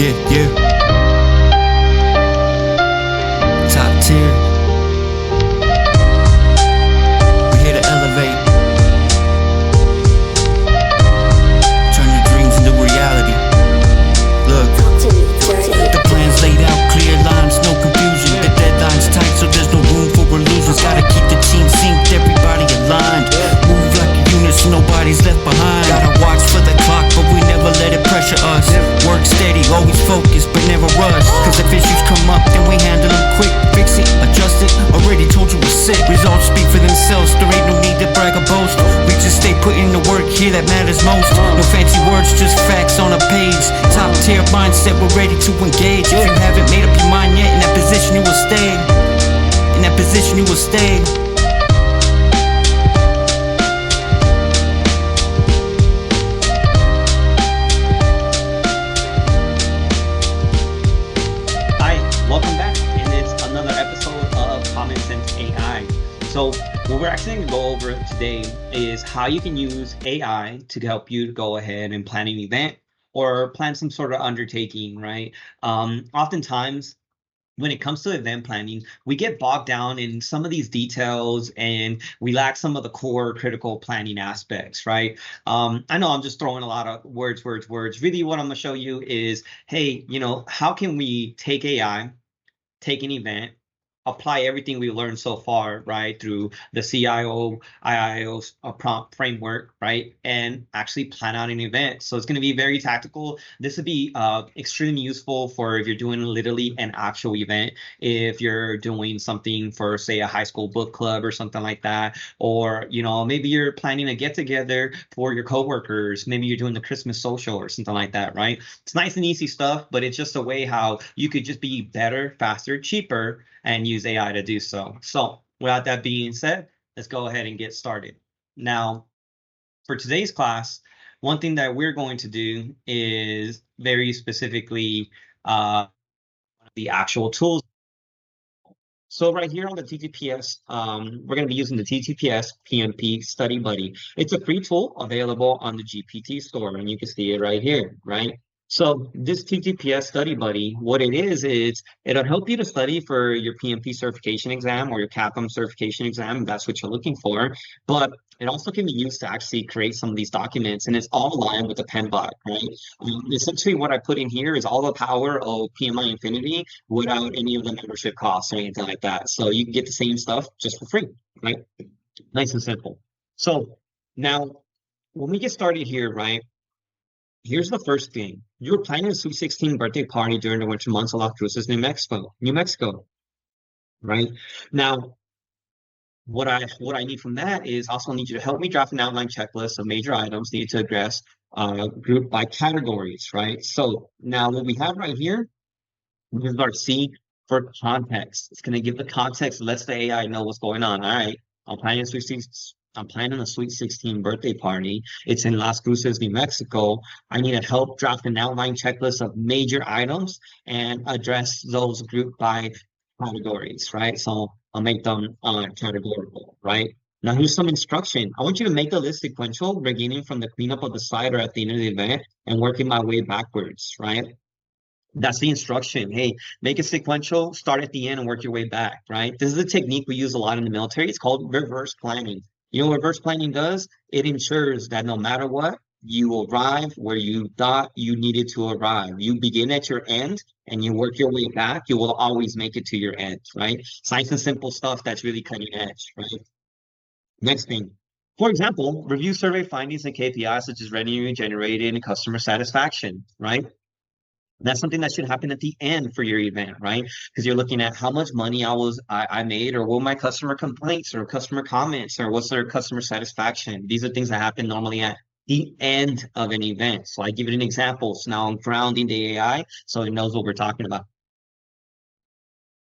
Yeah. Top tier. We here to elevate. Turn your dreams into reality. Look, the plan's laid out, clear lines, no confusion. The deadline's tight, so there's no room for illusions. Gotta keep the team synced, everybody aligned. Move like a unit, so nobody's left behind. Gotta watch for the clock, but we never let it pressure us. Work steady, always focused, but never rush. Cause if issues come up, then we handle them quick. Fix it, adjust it, already told you we're sick. Results speak for themselves, there ain't no need to brag or boast. We just stay putting the work here that matters most. No fancy words, just facts on a page. Top tier mindset, we're ready to engage. If you haven't made up your mind yet, in that position you will stay. In that position you will stay. Welcome back, and it's another episode of Common Sense AI. So what we're actually going to go over today is how you can use AI to help you to go ahead and plan an event or plan some sort of undertaking, right? Oftentimes, when it comes to event planning, we get bogged down in some of these details and we lack some of the core critical planning aspects, right? I know I'm just throwing a lot of words. Really, what I'm going to show you is, hey, how can we take AI, take an event, apply everything we learned so far, right, through the CIO, IIO prompt framework, right, and actually plan out an event. So it's going to be very tactical. This would be extremely useful for if you're doing literally an actual event, if you're doing something for, say, a high school book club or something like that, or, maybe you're planning a get-together for your coworkers, maybe you're doing the Christmas social or something like that, right? It's nice and easy stuff, but it's just a way how you could just be better, faster, cheaper, and use AI to do so. So without that being said, let's go ahead and get started. Now, for today's class, one thing that we're going to do is very specifically the actual tools. So right here on the TTPS, we're going to be using the TTPS PMP Study Buddy. It's a free tool available on the GPT store, and you can see it right here, right? So this TTPS Study Buddy, what it is it'll help you to study for your PMP certification exam or your CAPM certification exam, if that's what you're looking for. But it also can be used to actually create some of these documents, and it's all aligned with the PenBot, right? Essentially, what I put in here is all the power of PMI Infinity without any of the membership costs or anything like that. So you can get the same stuff just for free, right? Nice and simple. So now, when we get started here, right? Here's the first thing. You're planning a Sweet 16 birthday party during the winter months of Las Cruces, New Mexico, right? Now, what I need from that is also need you to help me draft an outline checklist of major items needed to address grouped by categories, right? So now what we have right here, this is our C for context. It's going to give the context, lets the AI know what's going on. All right, I'm planning a Sweet 16 birthday party. It's in Las Cruces, New Mexico. I need to help draft an outline checklist of major items and address those grouped by categories, right? So I'll make them categorical, right? Now here's some instruction. I want you to make the list sequential, beginning from the cleanup of the slide or at the end of the event and working my way backwards, right? That's the instruction. Hey, make it sequential, start at the end and work your way back, right? This is a technique we use a lot in the military. It's called reverse planning. You know what reverse planning does? It ensures that no matter what, you arrive where you thought you needed to arrive. You begin at your end and you work your way back. You will always make it to your end, right? It's nice and simple stuff that's really cutting edge, right? Next thing. For example, review survey findings and KPIs such as revenue generated and customer satisfaction, right? That's something that should happen at the end for your event, right? Because you're looking at how much money I made, or what my customer complaints or customer comments, or what's their customer satisfaction. These are things that happen normally at the end of an event. So I give it an example. So now I'm grounding the AI so it knows what we're talking about.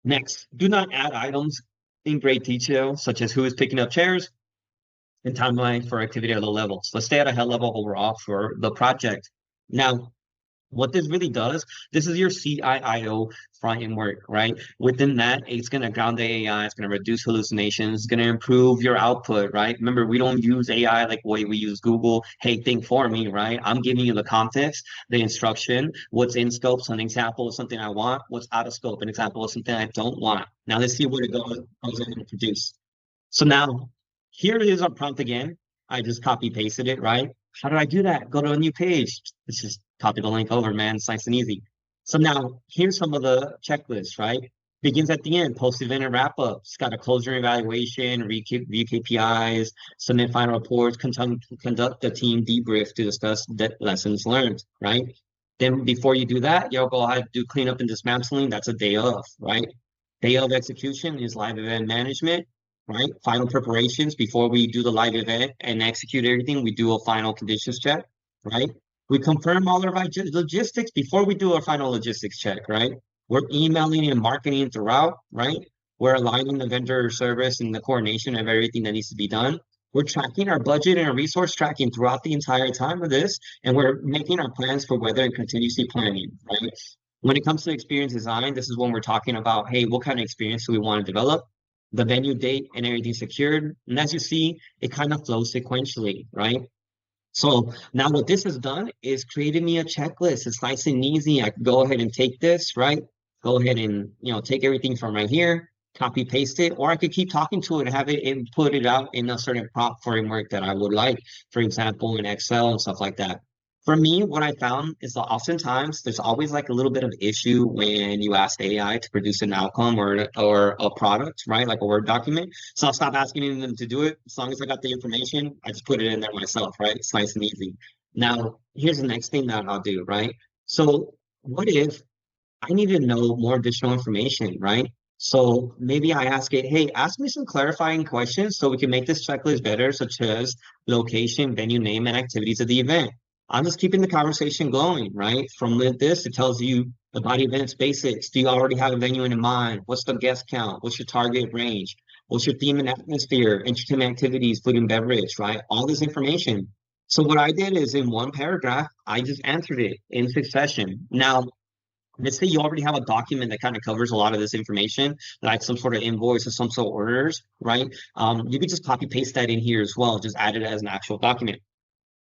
Next, do not add items in great detail, such as who is picking up chairs and timeline for activity at low levels. Let's stay at a high level overall for the project. Now, What this really does, this is your CIIO framework, right? Within that, it's going to ground the AI, it's going to reduce hallucinations, it's going to improve your output, right? Remember, we don't use AI like the way we use Google. Hey, think for me, right? I'm giving you the context, the instruction, what's in scope, so an example of something I want, what's out of scope, an example of something I don't want. Now let's see what it goes on to produce. So now here is our prompt again. I just copy pasted it, right? How do I do that? Go to a new page. Let's just copy the link over, man. It's nice and easy. So now here's some of the checklists, right? Begins at the end, post event and wrap up. It's got a closure evaluation, review KPIs, submit final reports, conduct a team debrief to discuss lessons learned, right? Then before you do that, you'll go ahead and do cleanup and dismantling. That's a day of, right? Day of execution is live event management, right? Final preparations before we do the live event and execute everything, we do a final conditions check, right? We confirm all of our logistics before we do our final logistics check, right? We're emailing and marketing throughout, right? We're aligning the vendor service and the coordination of everything that needs to be done. We're tracking our budget and our resource tracking throughout the entire time of this, and we're making our plans for weather and contingency planning, right? When it comes to experience design, this is when we're talking about, hey, what kind of experience do we want to develop? The venue date and everything secured. And as you see, it kind of flows sequentially, right? So now what this has done is created me a checklist. It's nice and easy. I can go ahead and take this, right? Go ahead and, take everything from right here, copy paste it, or I could keep talking to it and have it and put it out in a certain prompt framework that I would like, for example, in Excel and stuff like that. For me, what I found is that oftentimes there's always like a little bit of issue when you ask AI to produce an outcome or a product, right? Like a Word document. So I'll stop asking them to do it. As long as I got the information, I just put it in there myself, right? It's nice and easy. Now, here's the next thing that I'll do, right? So what if I need to know more additional information, right? So maybe I ask it, hey, ask me some clarifying questions so we can make this checklist better, such as location, venue name, and activities of the event. I'm just keeping the conversation going, right? From this, it tells you about events basics. Do you already have a venue in mind? What's the guest count? What's your target range? What's your theme and atmosphere? Entertainment activities, food and beverage, right? All this information. So what I did is in one paragraph, I just answered it in succession. Now, let's say you already have a document that kind of covers a lot of this information, like some sort of invoice or some sort of orders, right? You could just copy paste that in here as well, just add it as an actual document.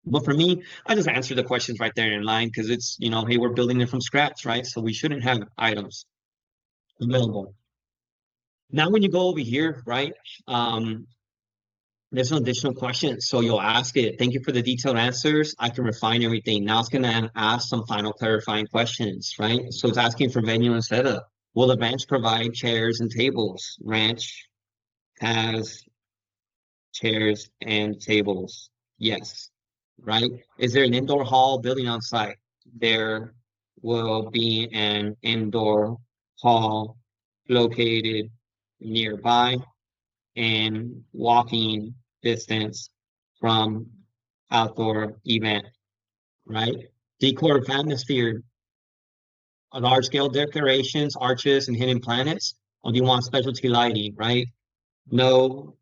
But for me, I just answer the questions right there in line because it's, hey, we're building it from scratch, right? So we shouldn't have items available. Now, when you go over here, right, there's some additional questions. So you'll ask it, thank you for the detailed answers. I can refine everything. Now it's going to ask some final clarifying questions, right? So it's asking for venue and setup. Will the ranch provide chairs and tables? Ranch has chairs and tables. Yes. Right? Is there an indoor hall building on site? There will be an indoor hall located nearby and walking distance from outdoor event, right? Decor of atmosphere, large scale decorations, arches, and hidden planets. Or do you want specialty lighting, right? No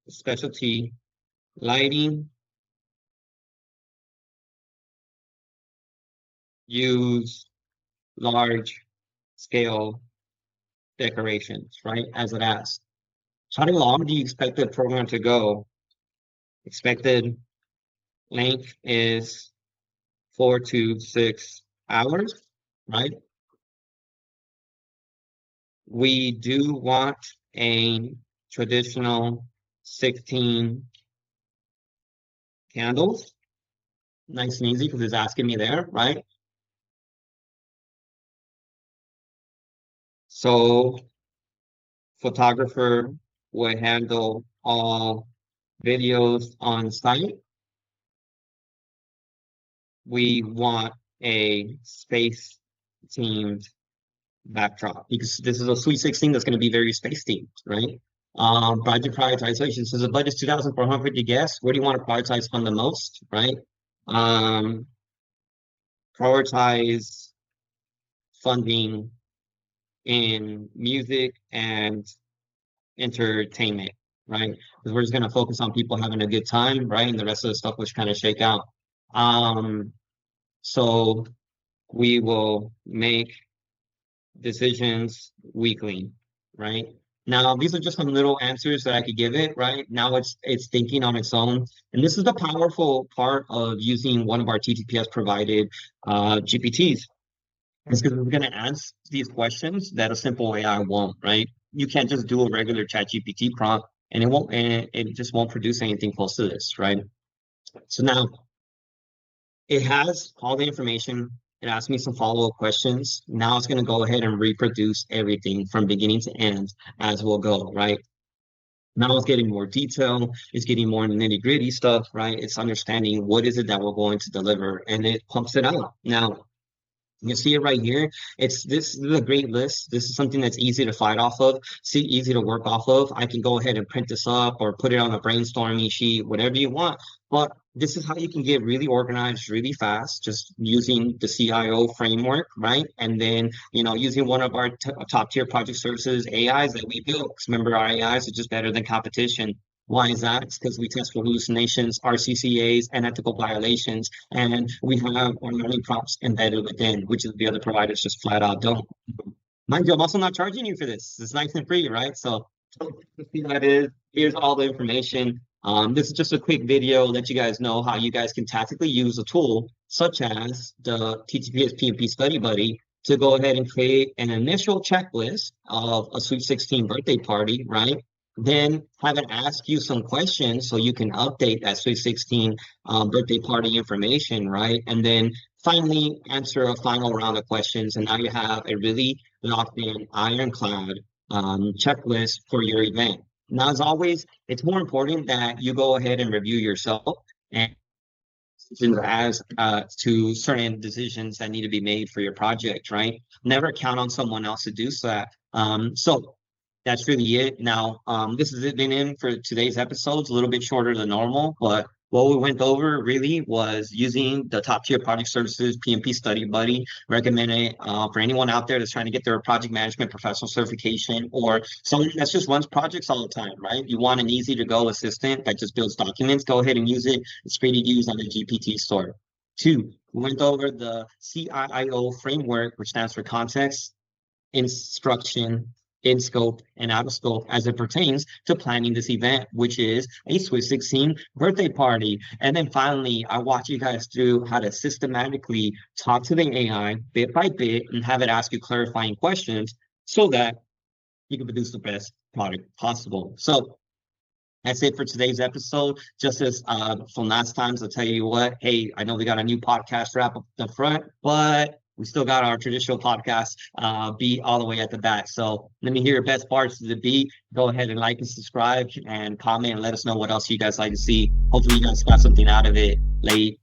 specialty lighting. Use large scale decorations, right? As it asks. How long do you expect the program to go? Expected length is 4 to 6 hours, right? We do want a traditional 16 candles. Nice and easy because it's asking me there, right? So photographer would handle all videos on site. We want a space themed backdrop because this is a Sweet 16 that's going to be very space themed, right? Budget prioritization. So the budget's 2,450 guests. Where do you want to prioritize fund the most, right? Prioritize funding in music and entertainment, right? Because we're just going to focus on people having a good time, right? And the rest of the stuff which kind of shake out. So we will make decisions weekly, right? Now, these are just some little answers that I could give it, right? Now it's thinking on its own. And this is the powerful part of using one of our TTPS provided GPTs. It's because we're going to ask these questions that a simple AI won't, right? You can't just do a regular chat GPT prompt and it just won't produce anything close to this, right? So now it has all the information. It asked me some follow-up questions. Now it's going to go ahead and reproduce everything from beginning to end as we'll go, right? Now it's getting more detail. It's getting more nitty-gritty stuff, right? It's understanding what is it that we're going to deliver, and it pumps it out. Now, you see it right here. This is a great list. This is something that's easy to fight off of, easy to work off of. I can go ahead and print this up or put it on a brainstorming sheet, whatever you want. But this is how you can get really organized really fast, just using the CIO framework, right? And then, using one of our top tier project services AIs that we built. 'Cause remember, our AIs are just better than competition. Why is that? It's because we test for hallucinations, RCCAs, and ethical violations, and we have our learning prompts embedded within, which is the other providers just flat out don't. Mind you, I'm also not charging you for this. It's nice and free, right? So see what it is. Here's all the information. This is just a quick video, let you guys know how you guys can tactically use a tool such as the TTPS PMP Study Buddy to go ahead and create an initial checklist of a Sweet 16 birthday party, right? Then have it ask you some questions so you can update that Sweet 16 birthday party information, right? And then finally answer a final round of questions. And now you have a really locked in, ironclad checklist for your event. Now, as always, it's more important that you go ahead and review yourself and as to certain decisions that need to be made for your project, right? Never count on someone else to do that. So that's really it. Now, this has been in for today's episode. It's a little bit shorter than normal, but what we went over really was using the top tier project services PMP Study Buddy. Recommend it for anyone out there that's trying to get their project management professional certification, or someone that just runs projects all the time, right? You want an easy to go assistant that just builds documents, go ahead and use it. It's free to use on the GPT store. 2, we went over the CIIO framework, which stands for context, instruction, in scope and out of scope as it pertains to planning this event, which is a Sweet 16 birthday party. And then finally, I walk you guys through how to systematically talk to the AI bit by bit and have it ask you clarifying questions so that you can produce the best product possible. So that's it for today's episode. Just as from last times, I'll tell you what, hey, I know we got a new podcast wrap up the front, but we still got our traditional podcast beat all the way at the back. So let me hear your best parts of the beat. Go ahead and like and subscribe and comment and let us know what else you guys like to see. Hopefully you guys got something out of it. Late.